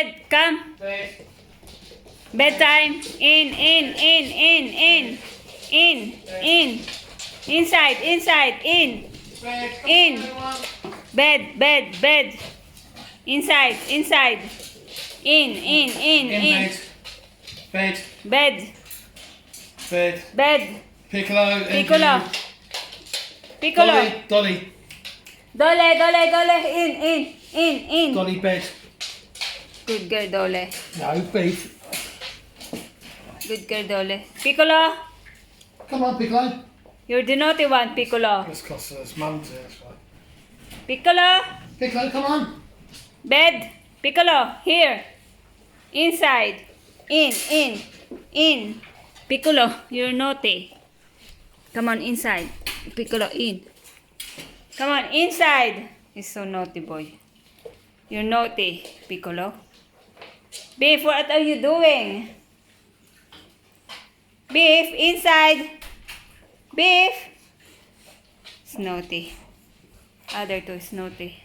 bed. Come. Bedtime. In. Inside. In. Bed. Inside. In. Bed. Bed. Piccolo. Dolly. Dole. In. Dolly bed. Good girl, Dole. No, beef. Good girl, Dole. Piccolo. Come on, Piccolo. You're the naughty one, Piccolo. That's because there's mum's here, that's right. Piccolo. Piccolo, come on. Bed. Piccolo. Here. Inside. In. Piccolo, you're naughty. Come on, inside. Piccolo, in. Come on, inside. He's so naughty, boy. You're naughty, Piccolo. Beef, what are you doing? Beef, inside. Beef. It's naughty. Other two is naughty.